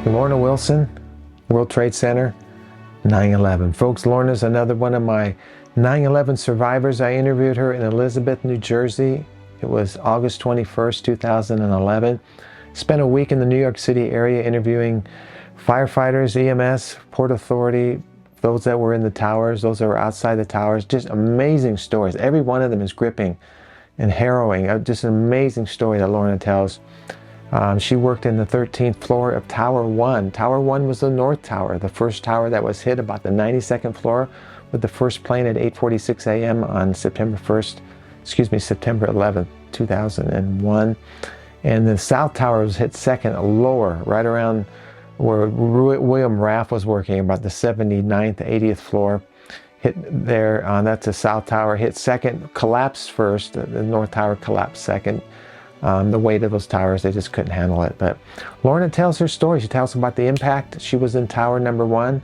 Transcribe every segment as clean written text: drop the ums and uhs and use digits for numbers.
Lorna Wilson, World Trade Center, 9/11. Folks, Lorna's another one of my 9/11 survivors. I interviewed her in Elizabeth, New Jersey. It was August 21st, 2011. Spent a week in the New York City area interviewing firefighters, EMS, Port Authority, those that were in the towers, those that were outside the towers. Just amazing stories. Every one of them is gripping and harrowing. Just an amazing story that Lorna tells. She worked in the 13th floor of Tower 1. Tower 1 was the North Tower, the first tower that was hit, about the 92nd floor, with the first plane at 8:46 a.m. on September 11th, 2001. And the South Tower was hit second, lower, right around where William Raff was working, about the 79th, 80th floor. Hit there, that's the South Tower, hit second, collapsed first, the North Tower collapsed second. The weight of those towers, they just couldn't handle it. But Lorna tells her story. She tells about the impact. She was in Tower number 1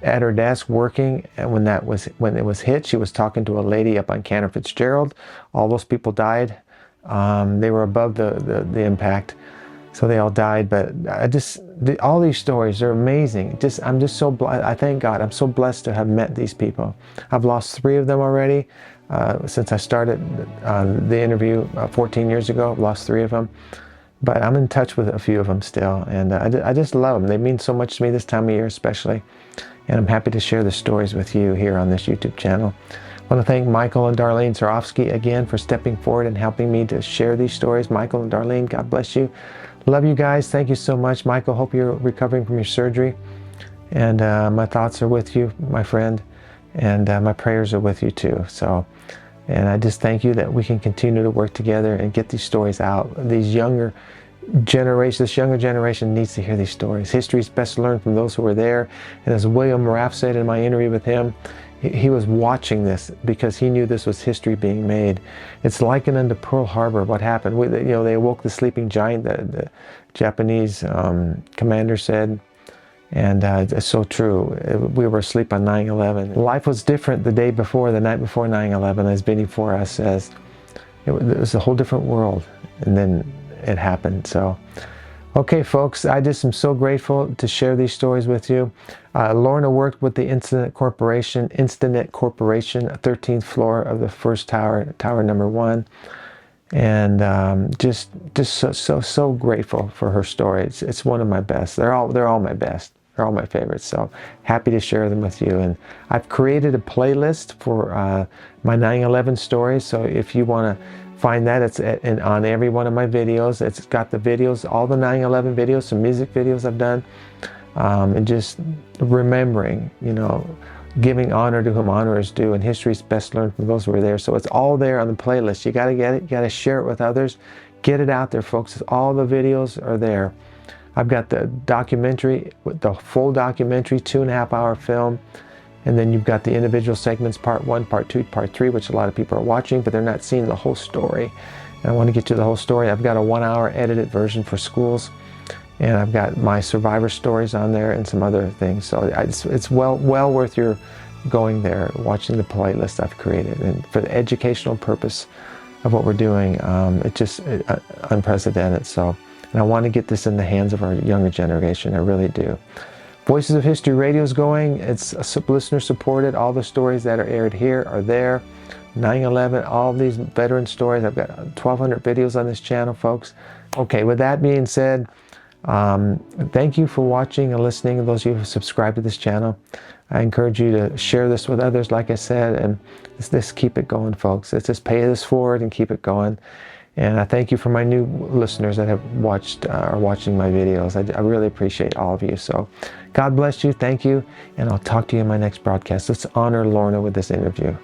at her desk working, and when it was hit, she was talking to a lady up on Cantor Fitzgerald. All those people died. They were above the impact, so they all died. But all these stories are amazing. I'm just so blessed. I thank God. I'm so blessed to have met these people. I've lost 3 of them already. Since I started the interview 14 years ago. I've lost 3 of them, but I'm in touch with a few of them still, and I just love them. They mean so much to me this time of year especially, and I'm happy to share the stories with you here on this YouTube channel. I want to thank Michael and Darlene Sarofsky again for stepping forward and helping me to share these stories. Michael and Darlene, God bless you. Love you guys. Thank you so much. Michael, hope you're recovering from your surgery, and my thoughts are with you, my friend, and my prayers are with you too. And I just thank you that we can continue to work together and get these stories out. This younger generation needs to hear these stories. History is best learned from those who were there. And as William Raff said in my interview with him, he was watching this because he knew this was history being made. It's likened unto Pearl Harbor, what happened. They awoke the sleeping giant, the Japanese commander said. And it's so true. We were asleep on 9/11. Life was different the day before, the night before 9/11, as Benny Fora says. It was a whole different world, and then it happened. So, okay, folks, I just am so grateful to share these stories with you. Lorna worked with the Instinet Corporation, 13th floor of the first tower, Tower number 1. And just so grateful for her story. It's one of my best. They're all my best. They're all my favorites. So happy to share them with you. And I've created a playlist for my 9/11 stories. So if you want to find that, it's on every one of my videos. It's got the videos, all the 9/11 videos, some music videos I've done, and just remembering, giving honor to whom honor is due, and history is best learned from those who were there. So it's all there on the playlist. You got to get it. You got to share it with others. Get it out there, folks. All the videos are there. I've got the documentary, the full documentary, 2.5-hour film, and then you've got the individual segments, part 1, part 2, part 3, which a lot of people are watching, but they're not seeing the whole story. And I want to get to the whole story. I've got a 1-hour edited version for schools, and I've got my survivor stories on there and some other things. So it's well worth your going there, watching the playlist I've created. And for the educational purpose of what we're doing, it's just unprecedented. So, and I want to get this in the hands of our younger generation. I really do. Voices of History Radio is going. It's listener supported. All the stories that are aired here are there. 9/11, all these veteran stories. I've got 1,200 videos on this channel, folks. Okay, with that being said, thank you for watching and listening, and those of you who subscribe to this channel. I encourage you to share this with others, like I said, and let's keep it going, folks. Let's just pay this forward and keep it going. And I thank you for my new listeners that have are watching my videos. I really appreciate all of you. So God bless you. Thank you. And I'll talk to you in my next broadcast. Let's honor Lorna with this interview.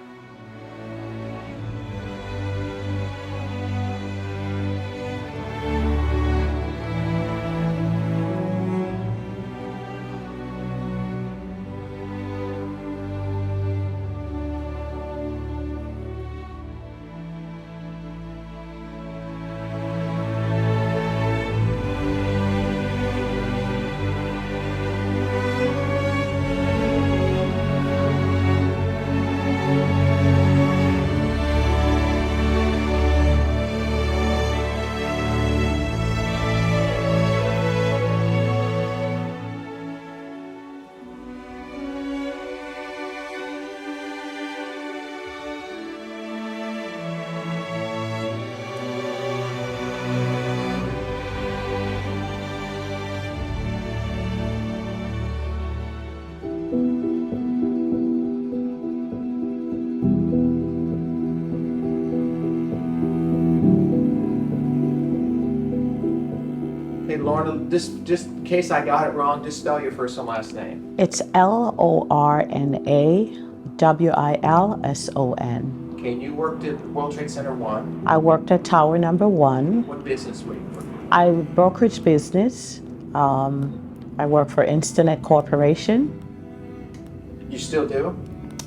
Hey, Lorna, just in case I got it wrong, just spell your first and last name. It's Lornawilson. Okay, and you worked at World Trade Center 1. I worked at Tower Number 1. What business were you working? I brokerage business. I work for Internet Corporation. You still do?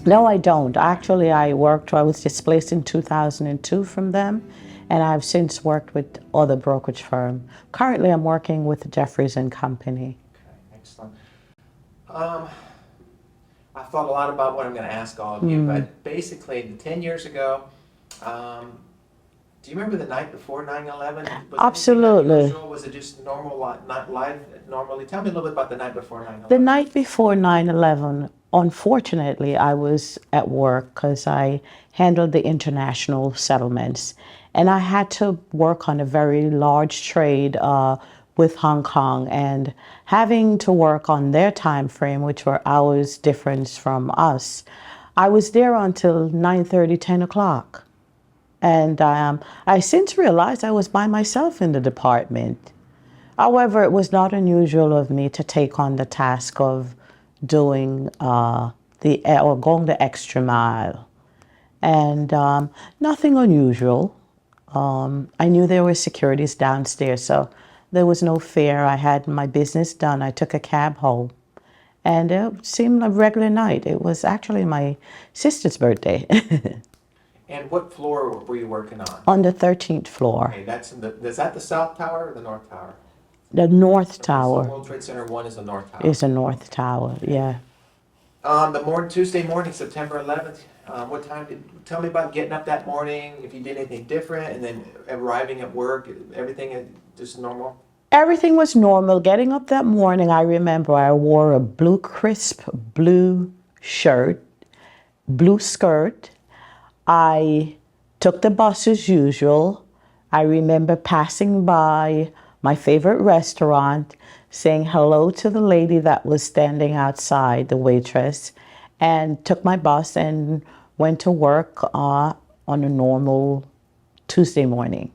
No, I don't. Actually, I was displaced in 2002 from them, and I've since worked with other brokerage firm. Currently, I'm working with Jeffries and Company. Okay, excellent. I thought a lot about what I'm going to ask all of you, but basically, 10 years ago, do you remember the night before 9/11? Absolutely. Was it just normal, not live normally? Tell me a little bit about the night before 9/11. The night before 9/11, unfortunately, I was at work because I handled the international settlements. And I had to work on a very large trade with Hong Kong, and having to work on their time frame, which were hours difference from us. I was there until 9:30, 10 o'clock. And I since realized I was by myself in the department. However, it was not unusual of me to take on the task of doing or going the extra mile. And nothing unusual. I knew there were securities downstairs, so there was no fear. I had my business done. I took a cab home, and it seemed a regular night. It was actually my sister's birthday. And what floor were you working on? On the 13th floor. Okay, is that the South Tower or the North Tower? The North Okay, Tower. so World Trade Center 1 is the North Tower. Is the North Tower, yeah. Tuesday morning, September 11th, what time tell me about getting up that morning, if you did anything different, and then arriving at work, everything just normal? Everything was normal. Getting up that morning, I remember I wore a crisp blue shirt, blue skirt. I took the bus as usual. I remember passing by my favorite restaurant, saying hello to the lady that was standing outside, the waitress, and took my bus and went to work on a normal Tuesday morning.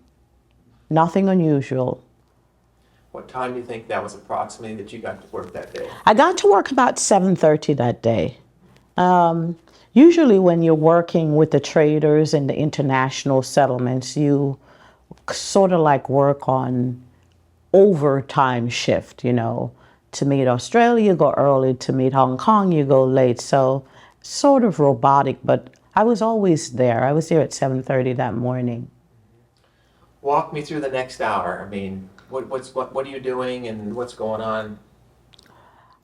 Nothing unusual. What time do you think that was approximately that you got to work that day? I got to work about 7:30 that day. Usually when you're working with the traders and the international settlements, you sort of like work on overtime shift, To meet Australia, you go early. To meet Hong Kong, you go late. So sort of robotic, but I was always there. I was there at 7:30 that morning. Walk me through the next hour. I mean, what are you doing and what's going on?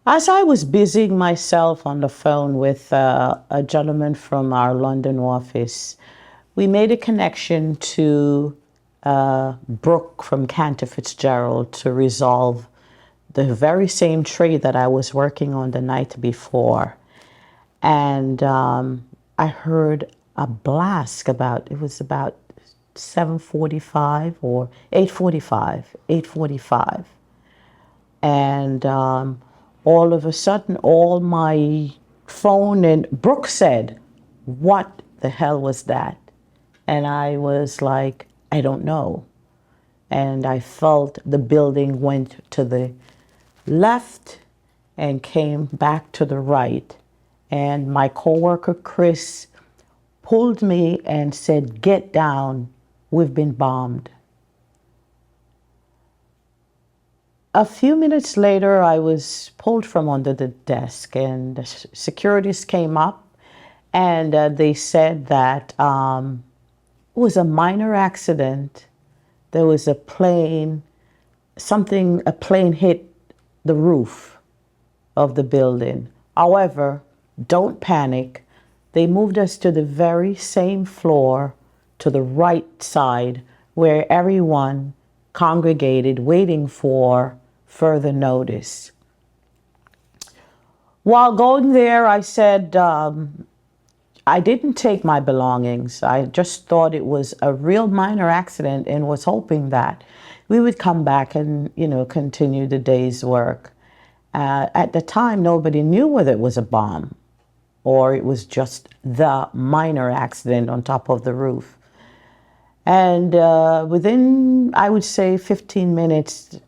As I was busying myself on the phone with a gentleman from our London office, we made a connection to Brooke from Cantor Fitzgerald to resolve the very same trade that I was working on the night before. And I heard a blast it was about 7:45 or 8:45. And all of a sudden, all my phone and Brooke said, "What the hell was that?" And I was like, "I don't know." And I felt the building went to the left and came back to the right. And my coworker, Chris, pulled me and said, "Get down, we've been bombed." A few minutes later, I was pulled from under the desk, and the securities came up, and they said that it was a minor accident. There was a plane hit the roof of the building. However, don't panic. They moved us to the very same floor to the right side where everyone congregated waiting for further notice. While going there, I said, I didn't take my belongings. I just thought it was a real minor accident and was hoping that we would come back and, continue the day's work. At the time, nobody knew whether it was a bomb or it was just the minor accident on top of the roof. And within, I would say, 15 minutes,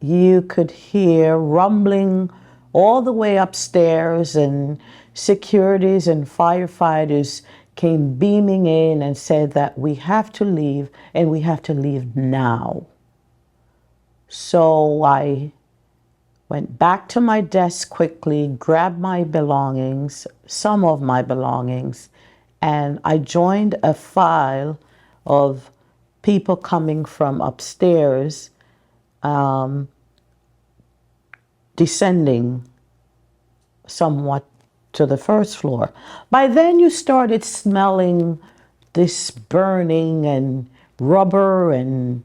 you could hear rumbling all the way upstairs, and securities and firefighters came beaming in and said that we have to leave, and we have to leave now. So I went back to my desk quickly, grabbed my belongings, some of my belongings, and I joined a file of people coming from upstairs, descending somewhat to the first floor. By then you started smelling this burning and rubber, and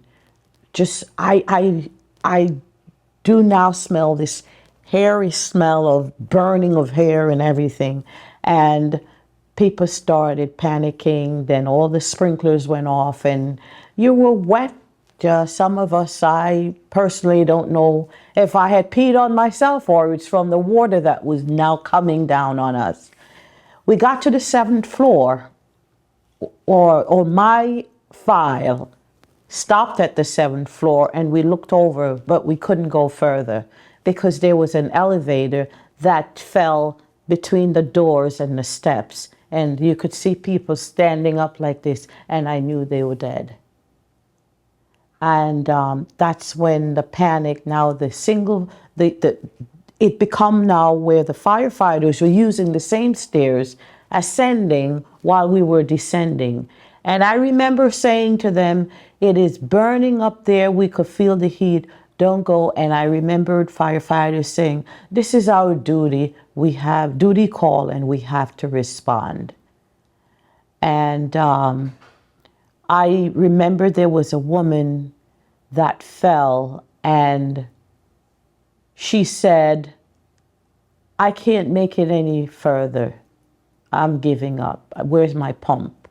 just I do now smell this hairy smell of burning of hair and everything. And people started panicking. Then all the sprinklers went off, and you were wet. Some of us, I personally don't know if I had peed on myself or it's from the water that was now coming down on us. We got to the 7th floor, or my file stopped at the 7th floor, and we looked over, but we couldn't go further because there was an elevator that fell between the doors and the steps, and you could see people standing up like this, and I knew they were dead. And that's when the panic, now it become now where the firefighters were using the same stairs, ascending while we were descending. And I remember saying to them, it is burning up there, we could feel the heat, don't go. And I remembered firefighters saying, this is our duty, we have duty call and we have to respond. And I remember there was a woman that fell, and she said, I can't make it any further. I'm giving up. Where's my pump?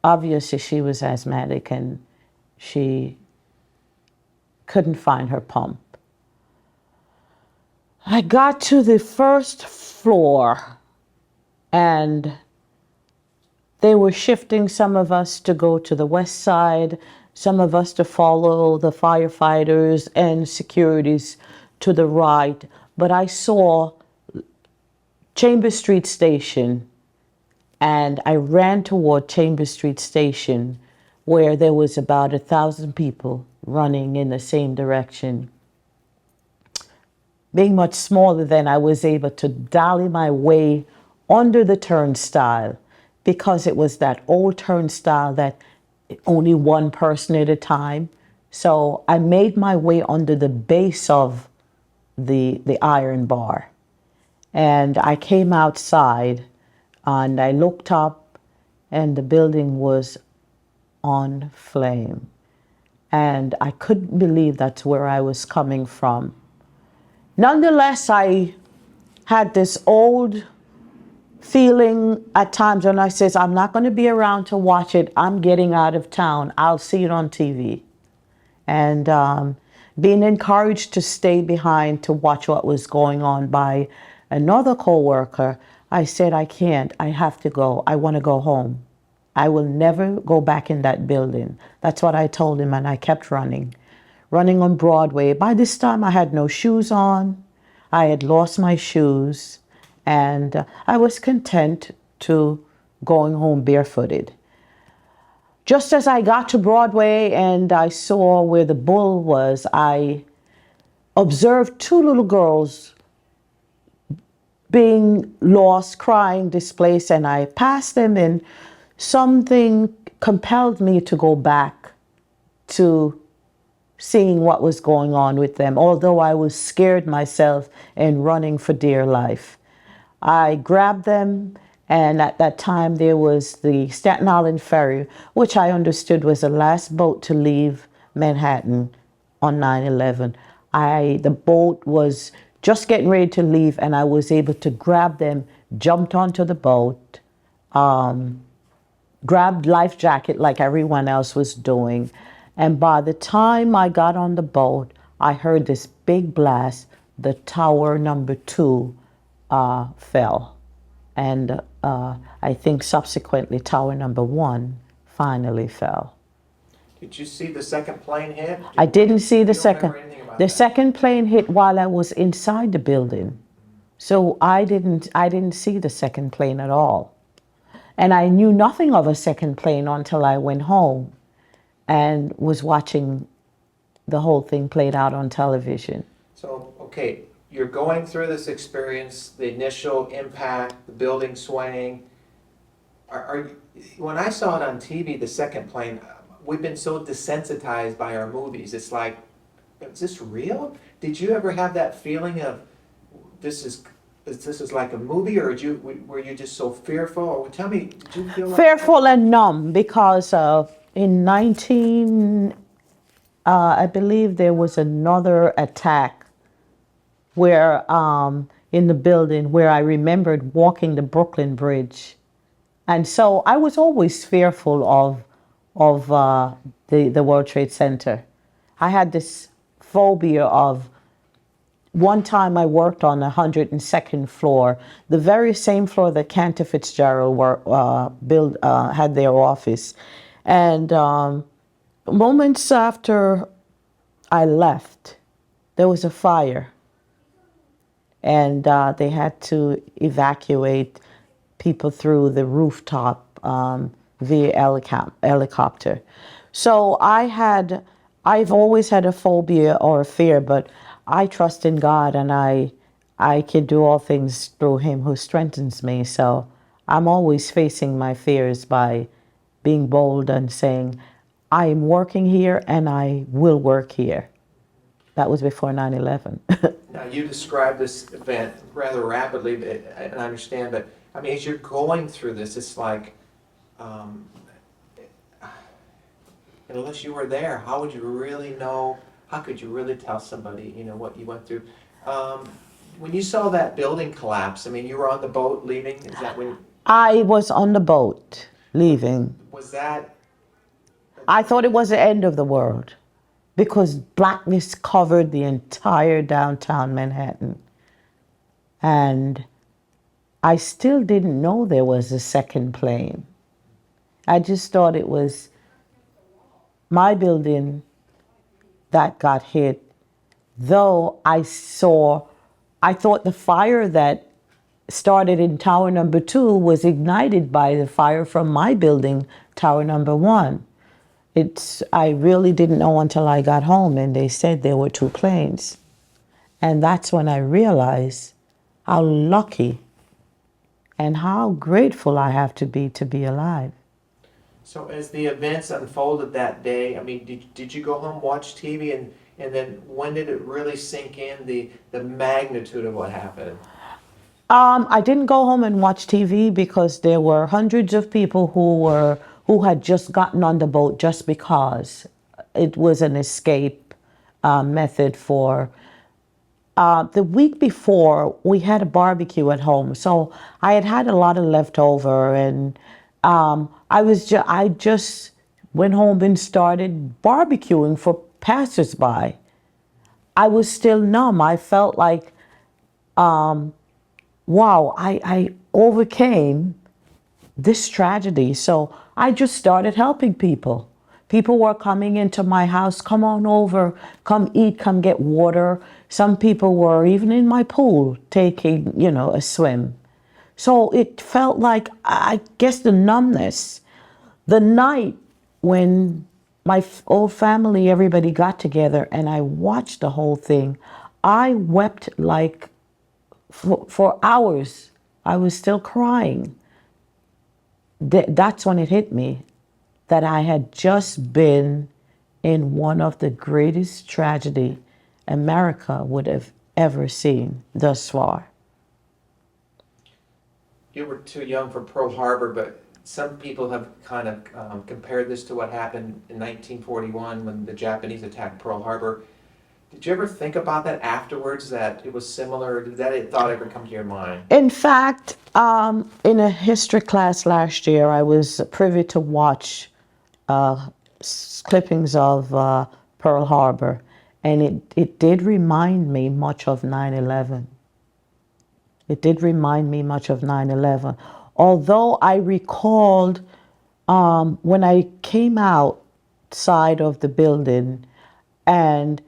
Obviously, she was asthmatic and she couldn't find her pump. I got to the 1st floor, and they were shifting some of us to go to the west side, some of us to follow the firefighters and securities to the right. But I saw Chambers Street Station, and I ran toward Chambers Street Station, where there was about 1,000 people running in the same direction. Being much smaller than, I was able to dolly my way under the turnstile, because it was that old turnstile that only one person at a time. So I made my way under the base of the iron bar. And I came outside and I looked up, and the building was on flame. And I couldn't believe that's where I was coming from. Nonetheless, I had this old feeling at times when I says, I'm not going to be around to watch it. I'm getting out of town. I'll see it on TV. And being encouraged to stay behind to watch what was going on by another co-worker, I said, I can't. I have to go. I want to go home. I will never go back in that building. That's what I told him, and I kept running on Broadway. By this time, I had no shoes on. I had lost my shoes, and I was content to going home barefooted. Just as I got to Broadway and I saw where the bull was, I observed 2 little girls being lost, crying, displaced, and I passed them, and something compelled me to go back to seeing what was going on with them, although I was scared myself and running for dear life. I grabbed them, and at that time there was the Staten Island Ferry, which I understood was the last boat to leave Manhattan on 9/11. The boat was just getting ready to leave, and I was able to grab them, jumped onto the boat, grabbed life jacket like everyone else was doing. And by the time I got on the boat, I heard this big blast. The tower number 2 fell. And I think subsequently tower number 1 finally fell. Did you see the second plane hit? I didn't see the You don't second. remember anything about The second plane hit while I was inside the building. So I didn't see the second plane at all. And I knew nothing of a second plane until I went home and was watching the whole thing played out on television. So, okay, you're going through this experience, the initial impact, the building swaying. When I saw it on TV, the second plane, we've been so desensitized by our movies. It's like, is this real? Did you ever have that feeling of this is like a movie, or were you just so fearful? Or tell me, did you feel like Fearful and numb because in I believe there was another attack where in the building where I remembered walking the Brooklyn Bridge, and so I was always fearful of the World Trade Center. I had this phobia of. One time I worked on the 102nd floor, the very same floor that Cantor Fitzgerald had their office. And moments after I left, there was a fire. And they had to evacuate people through the rooftop via helicopter. So I've always had a phobia or a fear, but I trust in God, and I can do all things through Him who strengthens me. So I'm always facing my fears by being bold and saying, I am working here and I will work here. That was before 9/11. now you described this event rather rapidly, and I understand, but I mean, as you're going through this, it's like, unless you were there, how would you really know? How could you really tell somebody, what you went through? When you saw that building collapse, I mean, you were on the boat leaving. Is that when? I was on the boat leaving. Was that? I thought it was the end of the world because blackness covered the entire downtown Manhattan. And I still didn't know there was a second plane. I just thought it was my building that got hit, though I thought the fire that started in tower number 2 was ignited by the fire from my building, tower number 1. I really didn't know until I got home and they said there were 2 planes. And that's when I realized how lucky and how grateful I have to be alive. So as the events unfolded that day, I mean, did you go home, watch TV, and then when did it really sink in the magnitude of what happened? I didn't go home and watch TV because there were hundreds of people who had just gotten on the boat just because it was an escape method for. The week before, we had a barbecue at home, so I had a lot of leftover, and I just went home and started barbecuing for passersby. I was still numb. I felt like, wow, I overcame this tragedy. So I just started helping people. People were coming into my house, come on over, come eat, come get water. Some people were even in my pool taking, a swim. So it felt like, I guess, the numbness. The night when my old family, everybody got together and I watched the whole thing, I wept like for hours. I was still crying. That's when it hit me that I had just been in one of the greatest tragedy America would have ever seen thus far. You were too young for Pearl Harbor, but some people have kind of compared this to what happened in 1941 when the Japanese attacked Pearl Harbor. Did you ever think about that afterwards, that it was similar? Did that thought ever come to your mind? In fact, in a history class last year, I was privy to watch clippings of Pearl Harbor, and it did remind me much of 9/11. It did remind me much of 9/11. Although I recalled when I came outside of the building and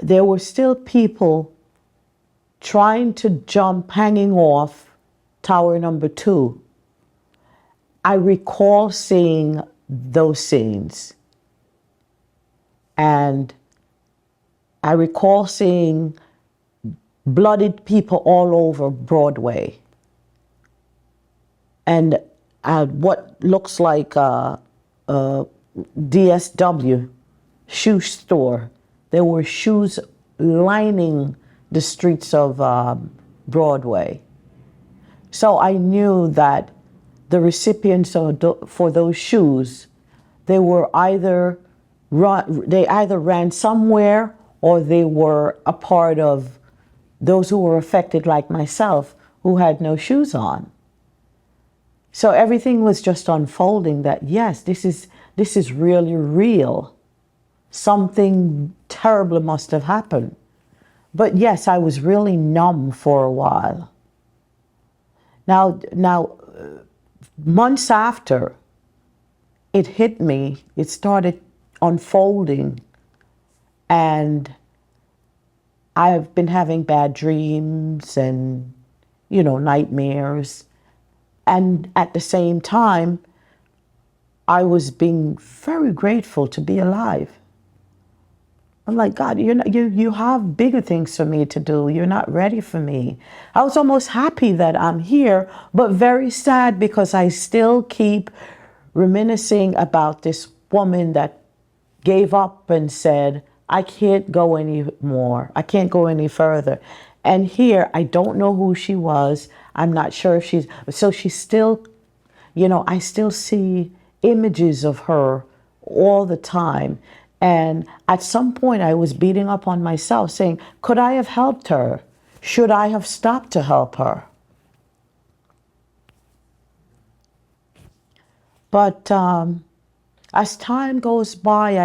there were still people trying to jump, hanging off tower number 2. I recall seeing those scenes. And I recall seeing bloodied people all over Broadway. And what looks like a DSW shoe store. There were shoes lining the streets of Broadway. So I knew that the recipients for those shoes, they either ran somewhere, or they were a part of those who were affected, like myself, who had no shoes on. So everything was just unfolding that, yes, this is really real. Something terrible must have happened. But yes, I was really numb for a while. Now, months after it hit me, it started unfolding, and I've been having bad dreams and, nightmares. And at the same time, I was being very grateful to be alive. I'm like, God, you have bigger things for me to do. You're not ready for me. I was almost happy that I'm here, but very sad because I still keep reminiscing about this woman that gave up and said, I can't go any more. I can't go any further. And here, I don't know who she was. I'm not sure if she's still, I still see images of her all the time. And at some point I was beating up on myself saying, could I have helped her? Should I have stopped to help her? But as time goes by,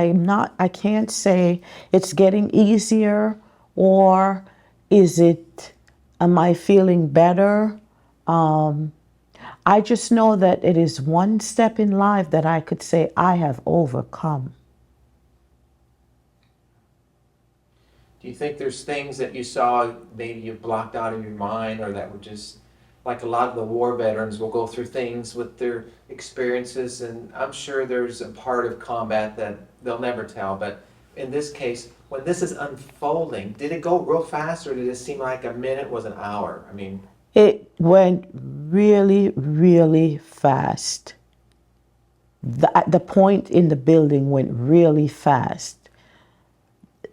I can't say it's getting easier, or am I feeling better? I just know that it is one step in life that I could say I have overcome. Do you think there's things that you saw maybe you blocked out of your mind, or that were just, like a lot of the war veterans will go through things with their experiences, and I'm sure there's a part of combat that they'll never tell, but in this case, when this is unfolding, did it go real fast, or did it seem like a minute was an hour? I mean, it went really, really fast. The point in the building went really fast.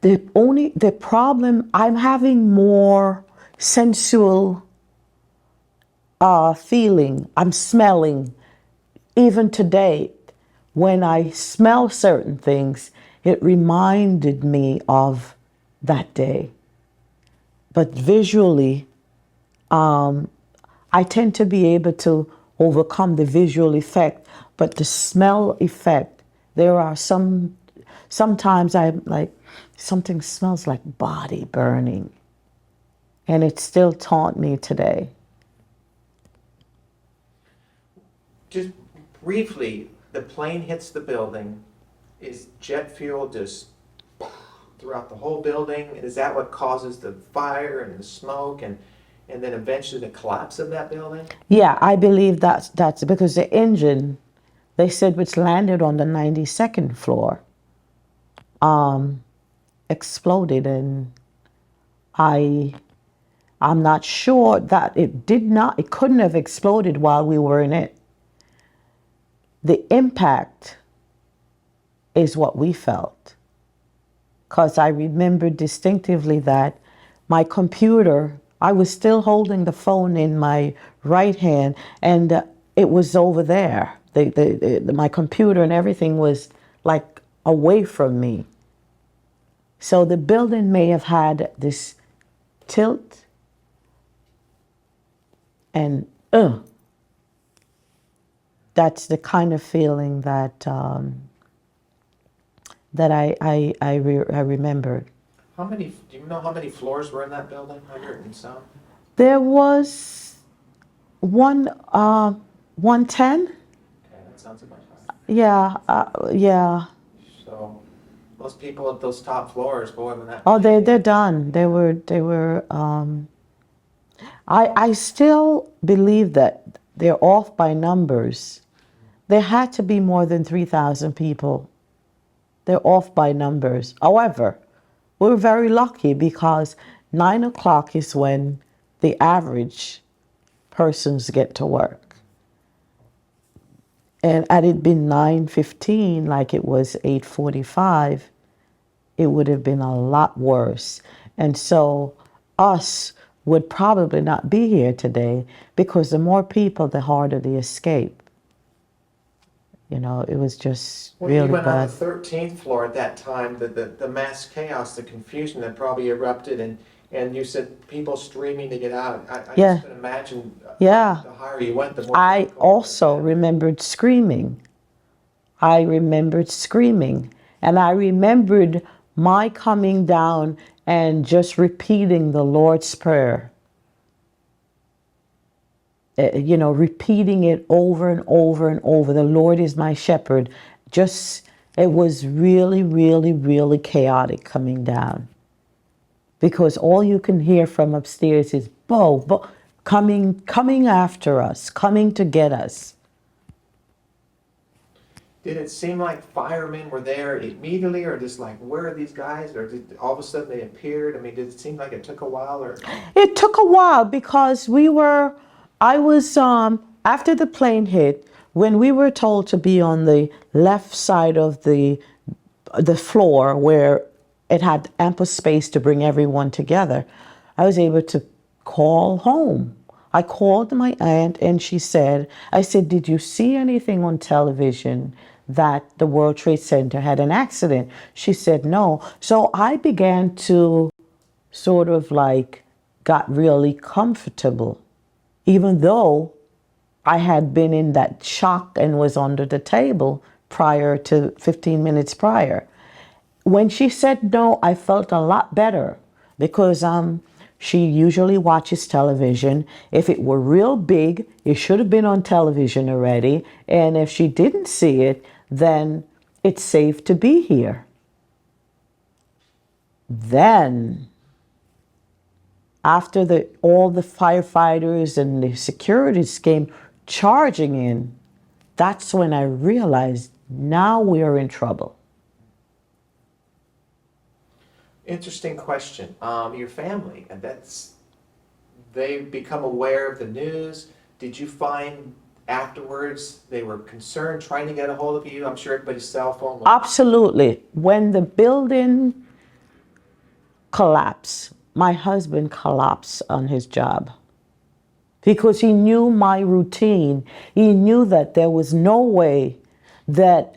The problem, I'm having more sensual feeling. I'm smelling. Even today, when I smell certain things, it reminded me of that day. But visually, I tend to be able to overcome the visual effect, but the smell effect, there are sometimes I'm like, something smells like body burning. And it still taunt me today. just briefly, the plane hits the building. Is jet fuel just throughout the whole building? Is that what causes the fire and the smoke and then eventually the collapse of that building? Yeah, I believe that's because the engine, they said, which landed on the 92nd floor, exploded, and I'm not sure that it couldn't have exploded while we were in it. The impact is what we felt. Because I remember distinctively that my computer, I was still holding the phone in my right hand, and it was over there. My computer and everything was like away from me. So the building may have had this tilt, and that's the kind of feeling that I remembered. Do you know how many floors were in that building? 100 and some? There was 110. Okay, that sounds about right. Yeah, yeah. So, Most people at those top floors, boy, when that. Oh, they're done. I still believe that they're off by numbers. There had to be more than 3,000 people. They're off by numbers. However, we're very lucky because 9 o'clock is when the average persons get to work. And had it been 9:15, like it was 8:45, it would have been a lot worse. And so us would probably not be here today because the more people, the harder the escape. You know, it was just Well, really you went on bad. the 13th floor at that time, the mass chaos, the confusion that probably erupted, and you said people streaming to get out. I Yeah. just can imagine Yeah. the higher you went, the more I difficult it also was. remembered screaming. I remembered screaming. And I remembered my coming down and just repeating the Lord's Prayer. You know, repeating it over and over and over. The Lord is my shepherd. Just, it was really, really, really chaotic coming down. Because all you can hear from upstairs is, Bo, Bo, coming after us, coming to get us. Did it seem like firemen were there immediately, or just like, where are these guys? Or did all of a sudden they appeared? I mean, did it seem like it took a while, or? It took a while because I was, after the plane hit, when we were told to be on the left side of the floor where it had ample space to bring everyone together, I was able to call home. I called my aunt and I said, did you see anything on television that the World Trade Center had an accident? She said, no. So I began to sort of like got really comfortable, even though I had been in that shock and was under the table prior to 15 minutes prior. When she said no, I felt a lot better because she usually watches television. If it were real big, it should have been on television already. And if she didn't see it, then it's safe to be here. Then, after all the firefighters and the securities came charging in, that's when I realized now we are in trouble. Interesting question. Your family, and they become aware of the news. Did you find afterwards they were concerned, trying to get a hold of you? I'm sure everybody's cell phone was. Absolutely. When the building collapsed, my husband collapsed on his job because he knew my routine. He knew that there was no way that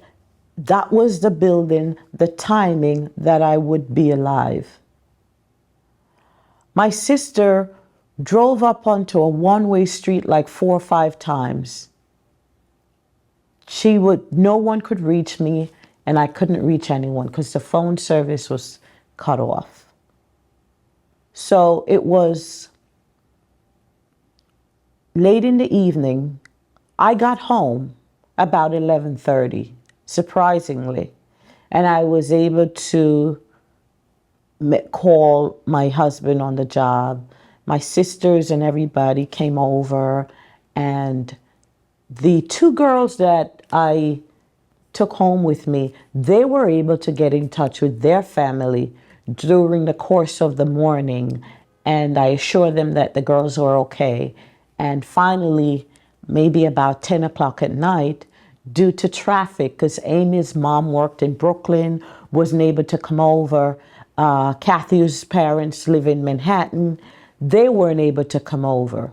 was the building, the timing that I would be alive. My sister drove up onto a one-way street like 4 or 5 times. No one could reach me, and I couldn't reach anyone because the phone service was cut off. So it was late in the evening. I got home about 11:30, surprisingly, and I was able to call my husband on the job. My sisters and everybody came over, and the 2 girls that I took home with me, they were able to get in touch with their family during the course of the morning, and I assured them that the girls were okay. And finally, maybe about 10 o'clock at night, due to traffic, because Amy's mom worked in Brooklyn, wasn't able to come over. Kathy's parents live in Manhattan. They weren't able to come over.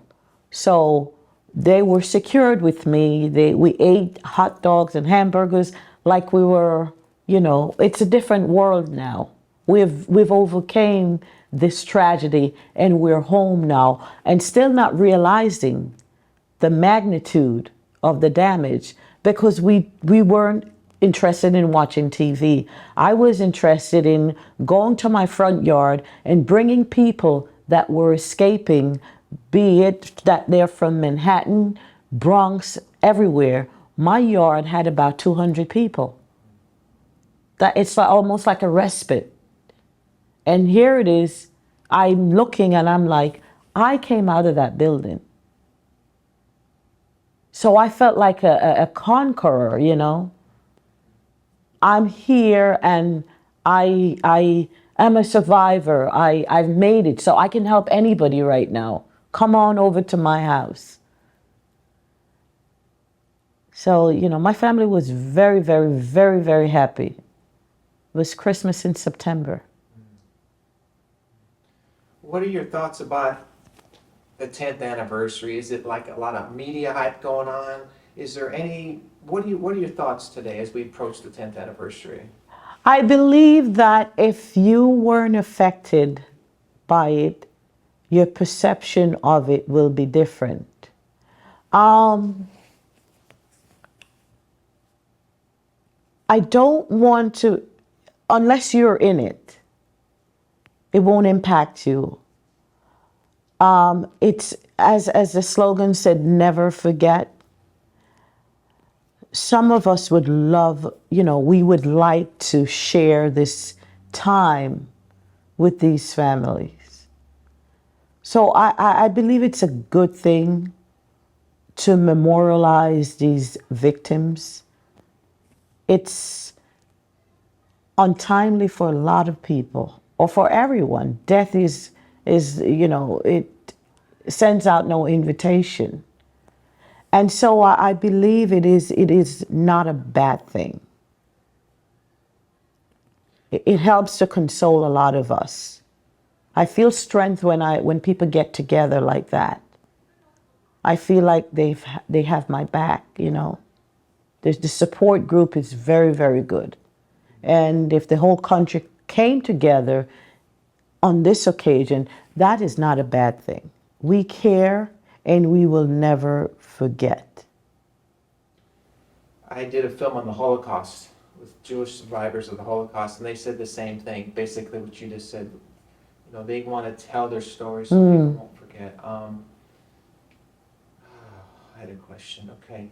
So they were secured with me. We ate hot dogs and hamburgers like we were, it's a different world now. We've overcame this tragedy and we're home now, and still not realizing the magnitude of the damage because we weren't interested in watching TV. I was interested in going to my front yard and bringing people that were escaping, be it that they're from Manhattan, Bronx, everywhere. My yard had about 200 people. that it's like almost like a respite. And here it is, I'm looking and I'm like, I came out of that building. So I felt like a conqueror, you know. I'm here and I am a survivor. I've made it, so I can help anybody right now. Come on over to my house. So, you know, my family was very, very, very, very happy. It was Christmas in September. What are your thoughts about the 10th anniversary? Is it like a lot of media hype going on? Is there any, what are your thoughts today as we approach the 10th anniversary? I believe that if you weren't affected by it, your perception of it will be different. I don't want to, unless you're in it, it won't impact you. It's, as the slogan said, never forget. Some of us would love, you know, we would like to share this time with these families. So I believe it's a good thing to memorialize these victims. It's untimely for a lot of people, or for everyone. Death is, you know, it sends out no invitation. And so I believe it is not a bad thing. It helps to console a lot of us. I feel strength when people get together like that. I feel like they have my back, you know. The support group is very, very good. And if the whole country came together on this occasion, that is not a bad thing. We care and we will never forget. I did a film on the Holocaust with Jewish survivors of the Holocaust, and they said the same thing, basically what you just said. You know, they want to tell their stories so people won't forget. I had a question, okay.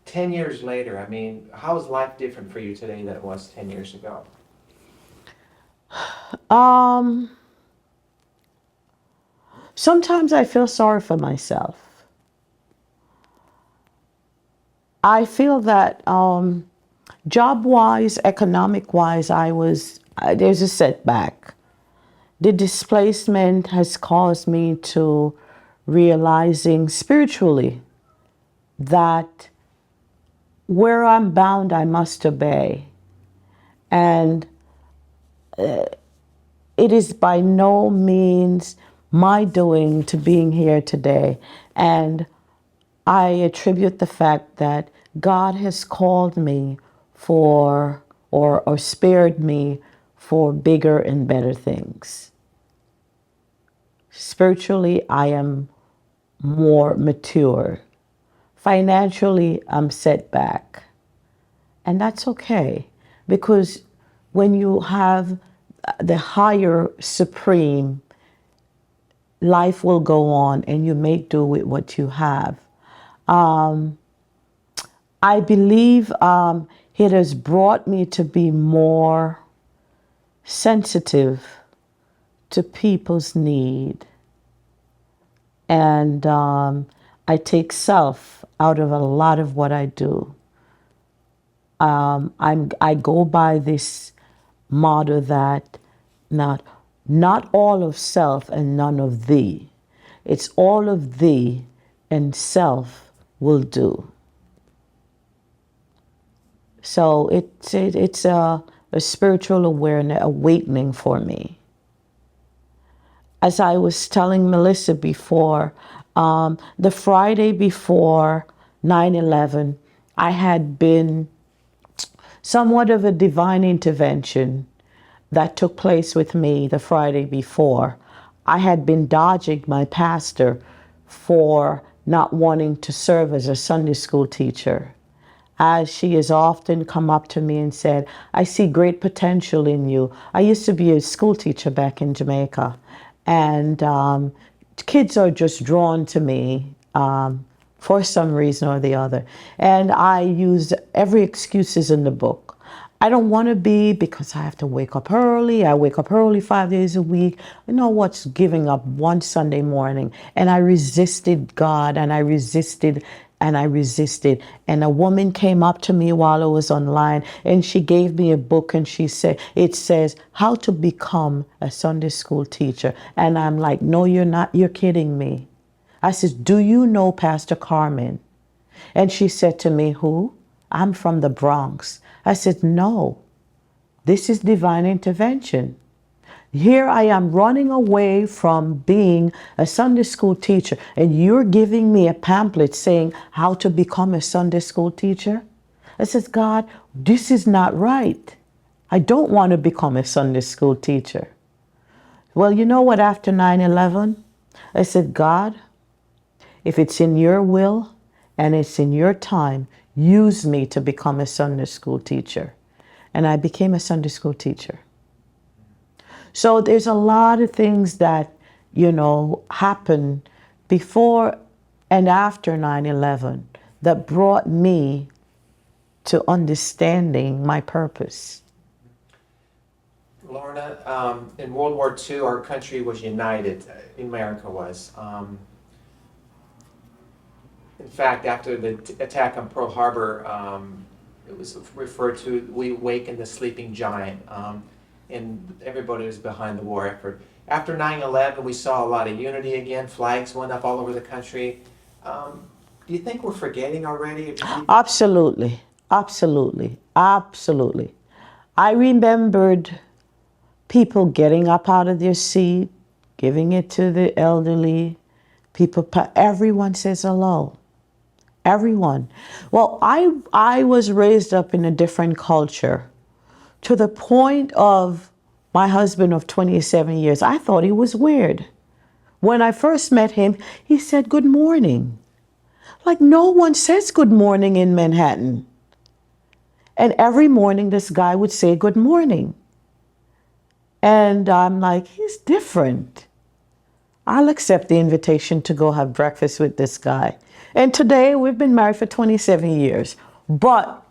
10 years later, I mean, how is life different for you today than it was 10 years ago? Sometimes I feel sorry for myself. I feel that job-wise, economic-wise, there's a setback. The displacement has caused me to realizing spiritually that where I'm bound, I must obey. And it is by no means my doing to being here today. And I attribute the fact that God has called me for, or spared me for bigger and better things. Spiritually, I am more mature. Financially, I'm set back. And that's okay, because when you have the higher supreme, life will go on and you make do with what you have. I believe it has brought me to be more sensitive to people's need. And I take self out of a lot of what I do. I go by this motto that not all of self and none of thee. It's all of thee and self will do. So it's a spiritual awareness, awakening for me. As I was telling Melissa before, the Friday before 9/11, I had been somewhat of a divine intervention that took place with me the Friday before. I had been dodging my pastor for not wanting to serve as a Sunday school teacher, as she has often come up to me and said, I see great potential in you. I used to be a school teacher back in Jamaica, and kids are just drawn to me for some reason or the other. And I used every excuse is in the book. I don't want to be because I have to wake up early. I wake up early 5 days a week. You know what's giving up one Sunday morning? And I resisted God, and I resisted and I resisted. And a woman came up to me while I was online, and she gave me a book, and she said, it says, How to Become a Sunday School Teacher. And I'm like, no, you're not. You're kidding me. I said, do you know Pastor Carmen? And she said to me, who? I'm from the Bronx. I said, no, this is divine intervention. Here I am running away from being a Sunday school teacher, and you're giving me a pamphlet saying how to become a Sunday school teacher? I said, God, this is not right. I don't want to become a Sunday school teacher. Well, you know what, after 9/11, I said, God, if it's in your will and it's in your time, use me to become a Sunday school teacher. And I became a Sunday school teacher. So there's a lot of things that, happen before and after 9/11 that brought me to understanding my purpose. Lorna, in World War II, our country was united. America was. In fact, after the attack on Pearl Harbor, it was referred to, we awakened the sleeping giant, and everybody was behind the war effort. After 9/11, we saw a lot of unity again. Flags went up all over the country. Do you think we're forgetting already? Absolutely, absolutely, absolutely. I remembered people getting up out of their seat, giving it to the elderly. Everyone says hello. Everyone. Well, I was raised up in a different culture to the point of my husband of 27 years. I thought he was weird. When I first met him, he said, good morning. Like no one says good morning in Manhattan. And every morning this guy would say good morning. And I'm like, he's different. I'll accept the invitation to go have breakfast with this guy. And today we've been married for 27 years. But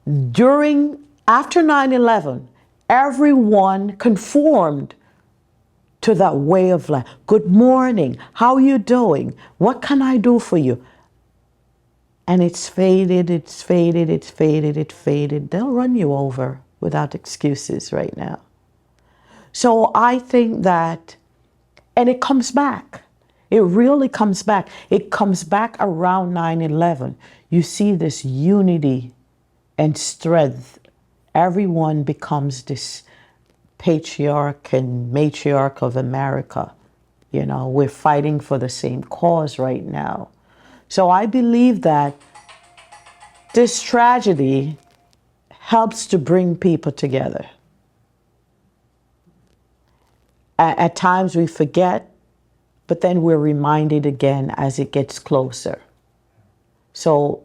after 9/11, everyone conformed to that way of life. Good morning. How are you doing? What can I do for you? And it's faded, it's faded, it's faded, it's faded. They'll run you over without excuses right now. So I think that, and it comes back. It really comes back. It comes back around 9/11. You see this unity and strength. Everyone becomes this patriarch and matriarch of America. We're fighting for the same cause right now. So I believe that this tragedy helps to bring people together. At times we forget, but then we're reminded again as it gets closer. So,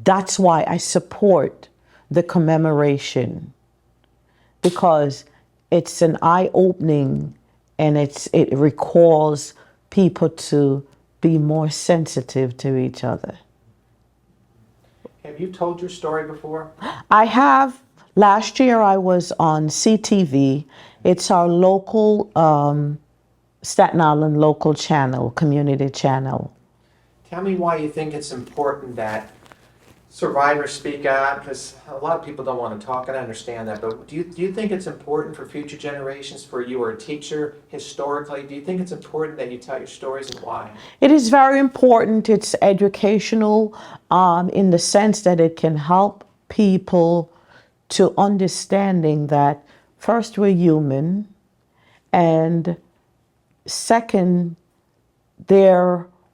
that's why I support the commemoration, because it's an eye-opening, and it recalls people to be more sensitive to each other. Have you told your story before? I have. Last year I was on CTV. It's our local, Staten Island local channel, community channel. Tell me why you think it's important that survivors speak out, because a lot of people don't want to talk, and I understand that, but do you think it's important for future generations, for you were a teacher historically, do you think it's important that you tell your stories, and why? It is very important. It's educational in the sense that it can help people to understanding that first, we're human, and second,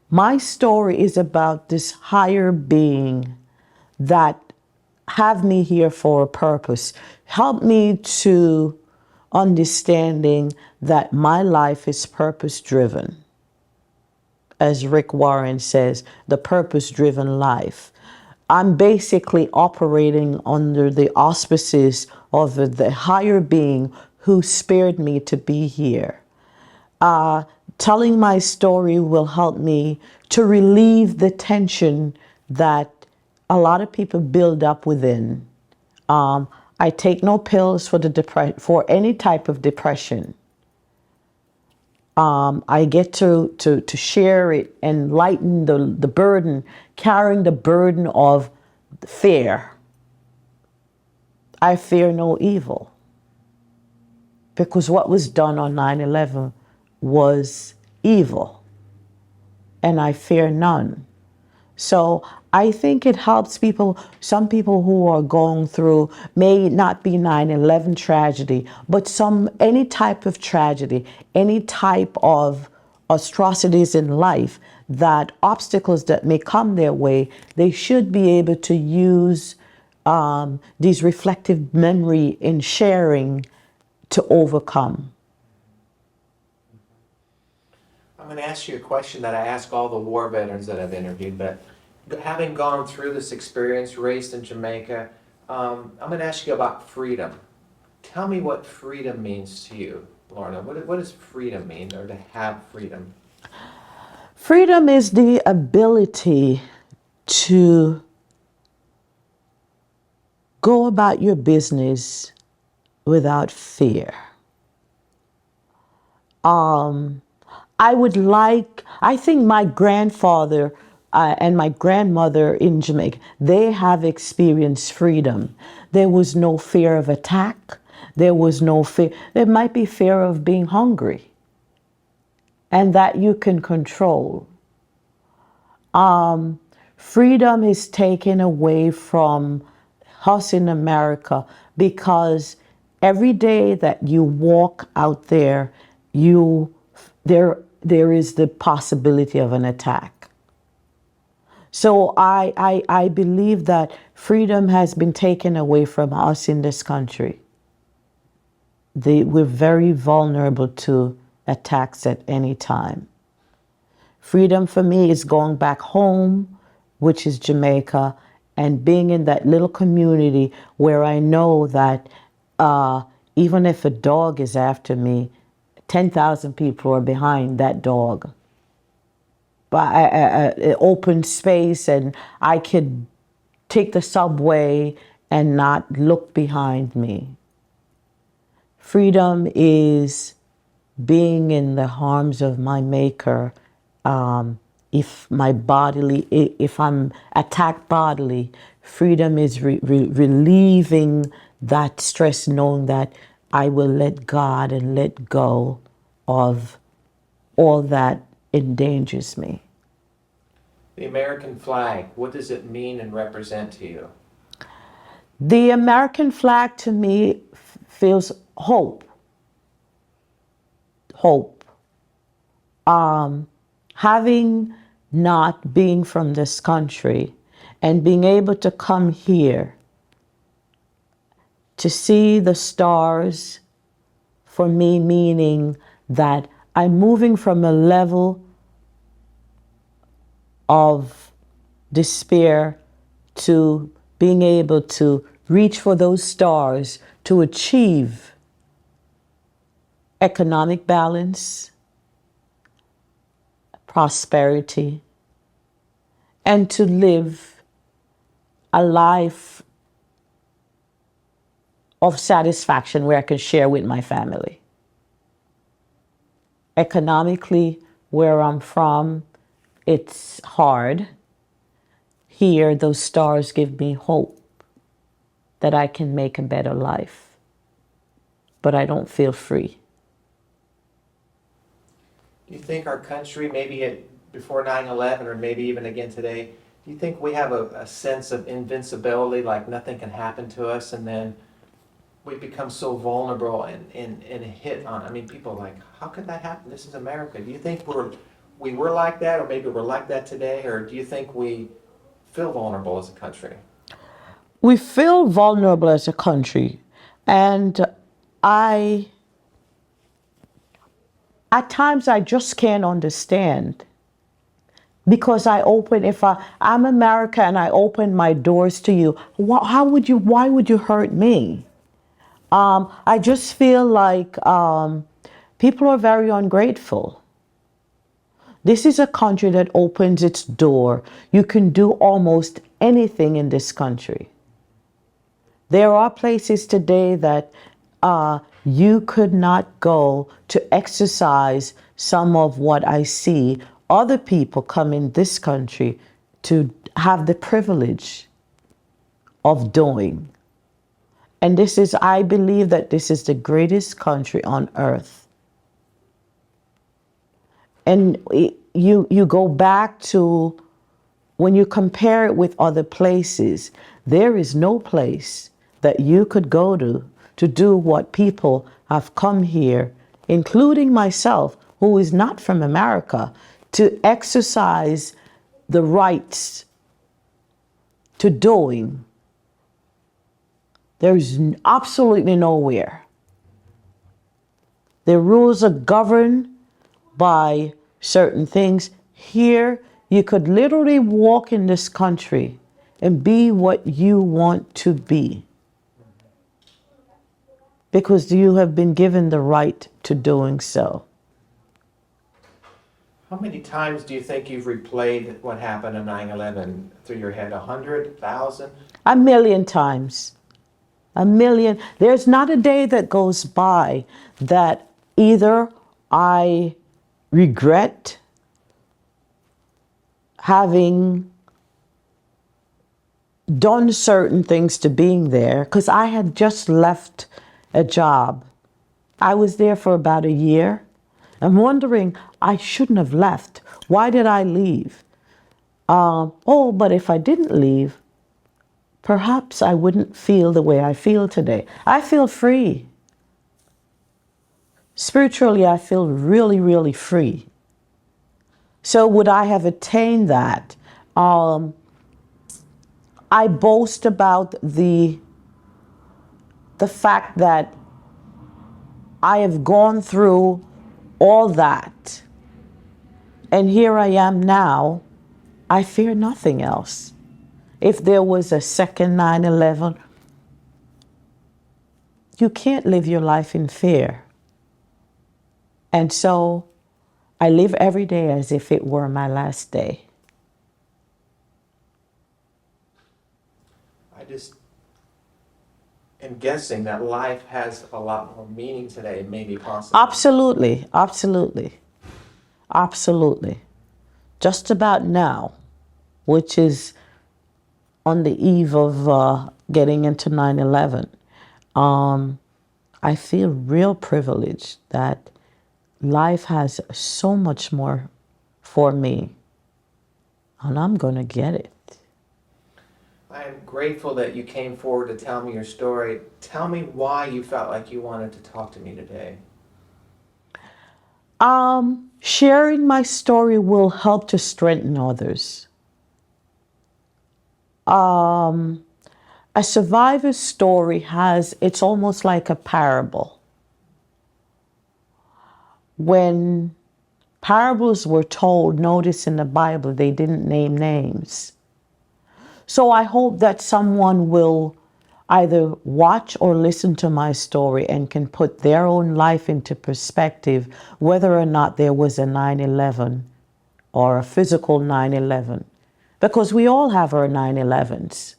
my story is about this higher being that have me here for a purpose. Help me to understanding that my life is purpose-driven. As Rick Warren says, the purpose-driven life. I'm basically operating under the auspices of the higher being who spared me to be here. telling my story will help me to relieve the tension that a lot of people build up within. Um, I take no pills for for any type of depression. I get to share it and lighten the burden, carrying the burden of fear. I fear no evil because what was done on 9/11 was evil, and I fear none. So I think it helps people, some people who are going through, may not be 9/11 tragedy, but any type of tragedy, any type of atrocities in life, that obstacles that may come their way, they should be able to use these reflective memory in sharing to overcome. I'm going to ask you a question that I ask all the war veterans that I've interviewed, but having gone through this experience, raised in Jamaica, I'm going to ask you about freedom. Tell me what freedom means to you, Lorna. What does freedom mean, or to have freedom? Freedom is the ability to go about your business without fear. I think my grandfather and my grandmother in Jamaica, they have experienced freedom. There was no fear of attack. There was no fear. There might be fear of being hungry, and that you can control. Freedom is taken away from us in America because every day that you walk out there, there is the possibility of an attack. So I believe that freedom has been taken away from us in this country. We're very vulnerable to attacks at any time. Freedom for me is going back home, which is Jamaica, and being in that little community where I know that even if a dog is after me, 10,000 people are behind that dog. But open space, and I could take the subway and not look behind me. Freedom is being in the arms of my Maker. If I'm attacked bodily, freedom is relieving that stress, knowing that I will let God and let go of all that endangers me. The American flag, what does it mean and represent to you? The American flag to me feels hope. Hope. Having not being from this country and being able to come here to see the stars, for me, meaning that I'm moving from a level of despair to being able to reach for those stars to achieve economic balance, prosperity, and to live a life of satisfaction where I can share with my family. Economically, where I'm from, it's hard. Here, those stars give me hope that I can make a better life, but I don't feel free. Do you think our country, before 9/11 or maybe even again today, do you think we have a sense of invincibility, like nothing can happen to us, and then we become so vulnerable and hit on? I mean, people are like, how could that happen? This is America. Do you think we were like that, or maybe we're like that today, or do you think we feel vulnerable as a country? We feel vulnerable as a country, and at times I just can't understand, because I'm America and I open my doors to you. Why would you hurt me? I just feel like people are very ungrateful. This is a country that opens its door. You can do almost anything in this country. There are places today that you could not go to exercise some of what I see other people come in this country to have the privilege of doing. And this is, I believe that this is the greatest country on earth. And you go back to, when you compare it with other places, there is no place that you could go to do what people have come here, including myself, who is not from America, to exercise the rights to doing. There is absolutely nowhere. The rules are governed by certain things. Here, you could literally walk in this country and be what you want to be, because you have been given the right to doing so. How many times do you think you've replayed what happened on 9/11 through your head? 100, 1,000? A million times. A million. There's not a day that goes by that either I regret having done certain things to being there, because I had just left a job. I was there for about a year. I'm wondering, I shouldn't have left. Why did I leave? But if I didn't leave, perhaps I wouldn't feel the way I feel today. I feel free. Spiritually, I feel really, really free. So would I have attained that? I boast about the fact that I have gone through all that. And here I am now. I fear nothing else. If there was a second 9/11, you can't live your life in fear. And so I live every day as if it were my last day. I just am guessing that life has a lot more meaning today, maybe possibly. Absolutely, absolutely, absolutely. Just about now, which is on the eve of getting into 9/11, I feel real privileged that life has so much more for me, and I'm going to get it. I am grateful that you came forward to tell me your story. Tell me why you felt like you wanted to talk to me today. Sharing my story will help to strengthen others. A survivor's story it's almost like a parable. When parables were told, notice in the Bible, they didn't name names. So I hope that someone will either watch or listen to my story and can put their own life into perspective, whether or not there was a 9/11 or a physical 9/11. Because we all have our 9/11s.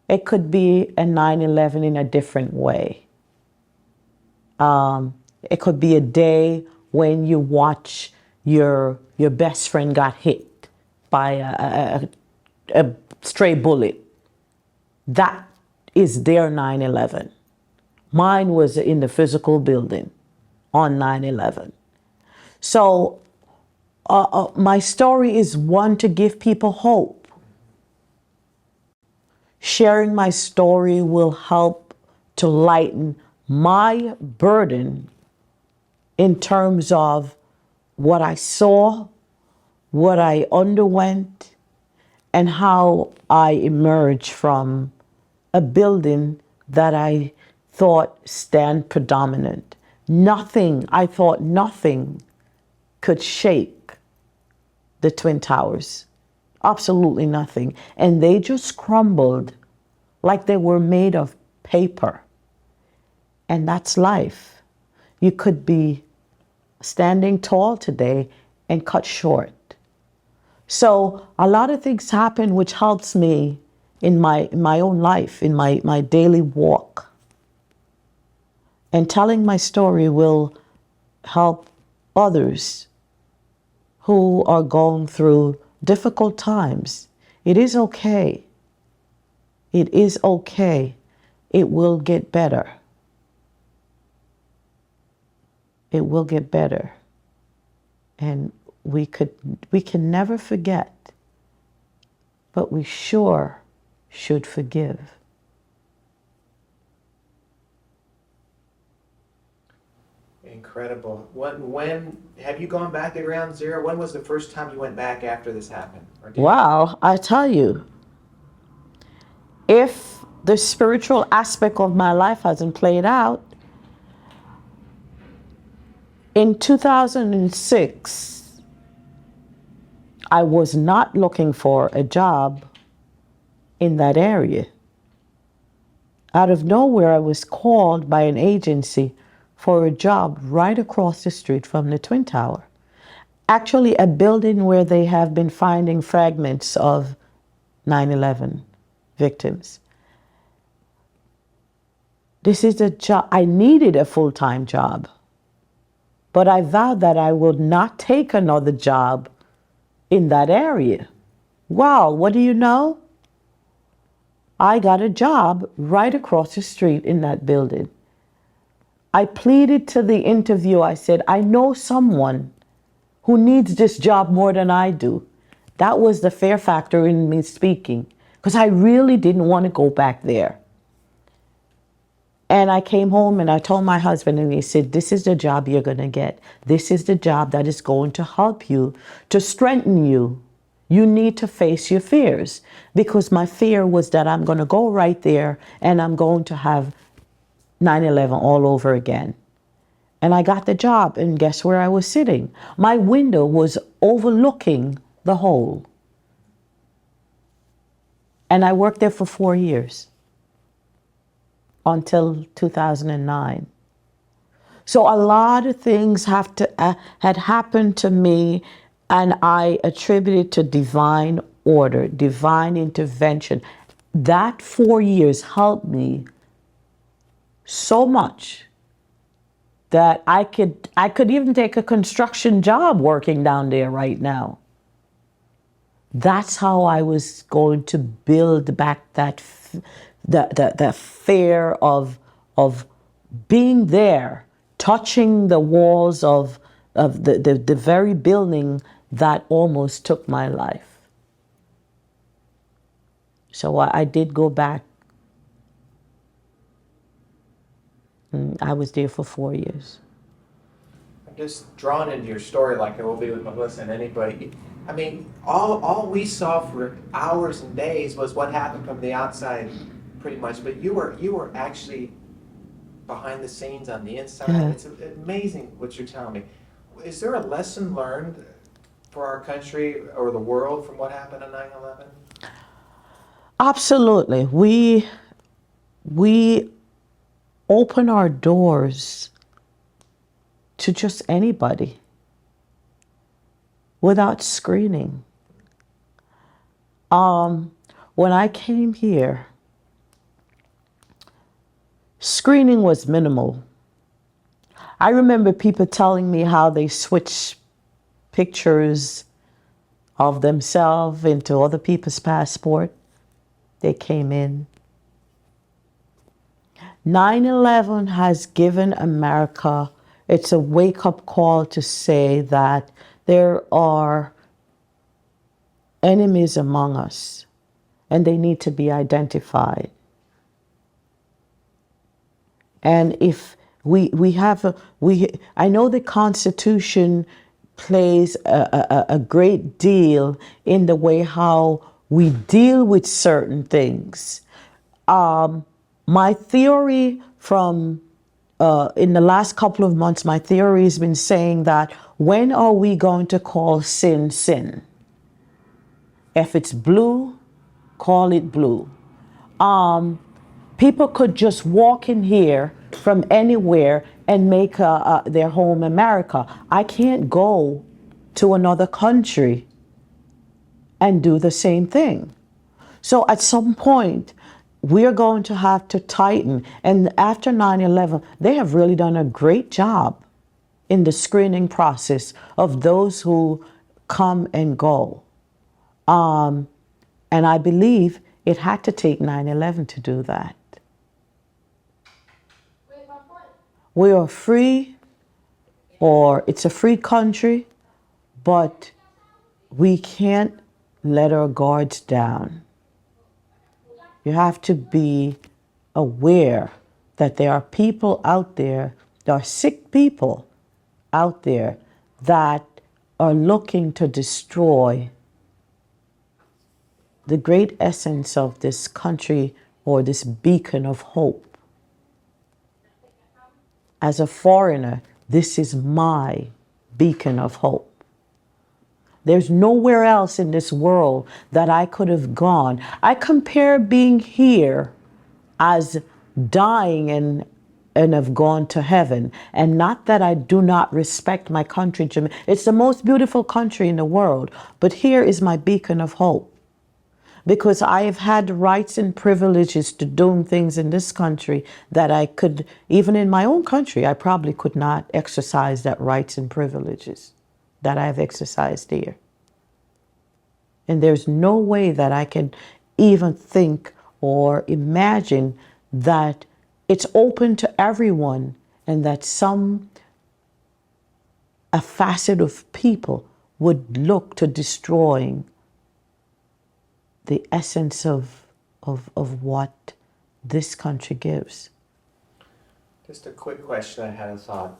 It could be a 9/11 in a different way. It could be a day when you watch your best friend got hit by a stray bullet. That is their 9/11. Mine was in the physical building on 9/11. So my story is one to give people hope. Sharing my story will help to lighten my burden in terms of what I saw, what I underwent, and how I emerged from a building that I thought stand predominant. I thought nothing could shake the Twin Towers. Absolutely nothing. And they just crumbled like they were made of paper. And that's life. You could be standing tall today and cut short. So a lot of things happen which helps me in my own life, in my daily walk. And telling my story will help others who are going through difficult times. It is okay. It is okay. It will get better. It will get better. And we can never forget, but we sure should forgive. Incredible. When have you gone back to ground zero? When was the first time you went back after this happened? Wow, I tell you, if the spiritual aspect of my life hasn't played out, in 2006, I was not looking for a job in that area. Out of nowhere, I was called by an agency for a job right across the street from the Twin Tower. Actually, a building where they have been finding fragments of 9/11 victims. This is a job. I needed a full-time job, but I vowed that I would not take another job in that area. Wow, what do you know? I got a job right across the street in that building. I pleaded to the interview. I said, I know someone who needs this job more than I do. That was the fear factor in me speaking, because I really didn't want to go back there. And I came home and I told my husband, and he said, this is the job you're going to get. This is the job that is going to help you, to strengthen you. You need to face your fears, because my fear was that I'm going to go right there and I'm going to have 9/11 all over again. And I got the job, and guess where I was sitting? My window was overlooking the hole. And I worked there for 4 years until 2009. So a lot of things had happened to me, and I attribute it to divine order, divine intervention. That 4 years helped me so much that I could even take a construction job working down there right now. That's how I was going to build back that the fear of being there, touching the walls of the very building that almost took my life. So I did go back. I was there for 4 years. I'm just drawn into your story like I will be with Melissa and anybody. I mean, all we saw for hours and days was what happened from the outside, pretty much. But you were actually behind the scenes on the inside. Yeah. It's amazing what you're telling me. Is there a lesson learned for our country or the world from what happened on 9/11? Absolutely. We open our doors to just anybody without screening. When I came here, screening was minimal. I remember people telling me how they switched pictures of themselves into other people's passport. They came in. 9/11 has given America, it's a wake-up call to say that there are enemies among us and they need to be identified. And if I know the Constitution plays a great deal in the way how we deal with certain things. My theory from in the last couple of months, my theory has been saying that when are we going to call sin, sin? If it's blue, call it blue. People could just walk in here from anywhere and make their home America. I can't go to another country and do the same thing. So at some point, we're going to have to tighten. And after 9/11, they have really done a great job in the screening process of those who come and go. And I believe it had to take 9/11 to do that. We are free, or it's a free country, but we can't let our guards down. You have to be aware that there are people out there, there are sick people out there that are looking to destroy the great essence of this country or this beacon of hope. As a foreigner, this is my beacon of hope. There's nowhere else in this world that I could have gone. I compare being here as dying and have gone to heaven. And not that I do not respect my country, Jamaica. It's the most beautiful country in the world. But here is my beacon of hope. Because I have had rights and privileges to doing things in this country that I could, even in my own country, I probably could not exercise that rights and privileges that I have exercised here. And there's no way that I can even think or imagine that it's open to everyone and that a facet of people would look to destroying the essence of what this country gives. Just a quick question I had a thought.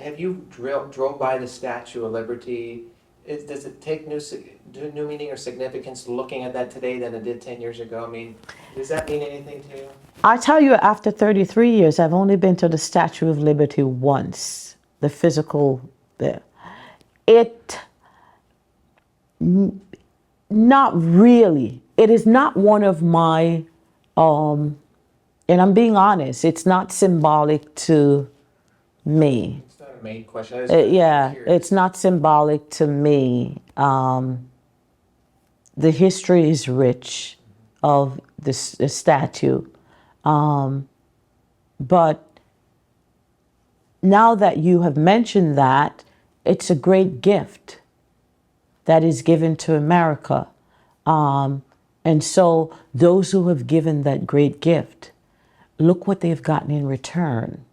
Have you drove by the Statue of Liberty? Does it take new meaning or significance looking at that today than it did 10 years ago? I mean, does that mean anything to you? I tell you, after 33 years, I've only been to the Statue of Liberty once, the physical there. Not really. It is not one of my, and I'm being honest, it's not symbolic to me. It's not a main question. I was Yeah, curious. it's not symbolic to me. The history is rich of the statue. But now that you have mentioned that, it's a great gift that is given to America. And so those who have given that great gift, look what they've gotten in return.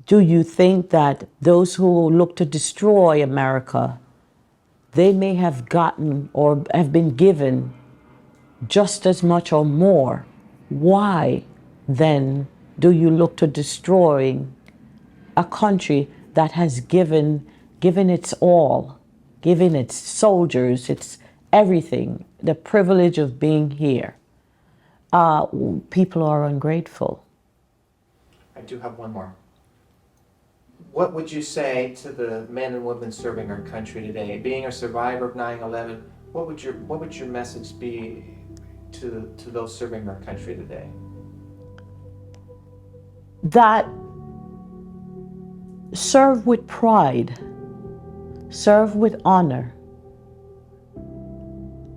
Do you think that those who look to destroy America, they may have gotten or have been given just as much or more? Why then do you look to destroying a country that has given its all, given its soldiers, its everything, the privilege of being here? People are ungrateful. I do have one more. What would you say to the men and women serving our country today? Being a survivor of 9/11, what would your message be to those serving our country today? That serve with pride, serve with honor,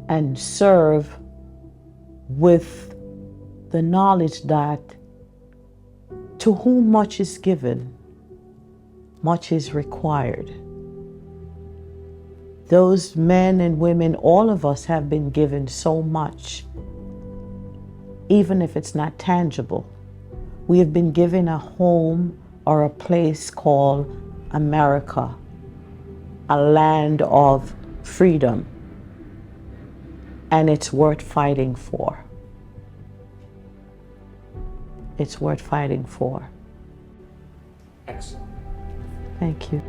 and serve with the knowledge that to whom much is given, much is required. Those men and women, all of us have been given so much, even if it's not tangible. We have been given a home or a place called America, a land of freedom, and it's worth fighting for. It's worth fighting for. Excellent. Thank you.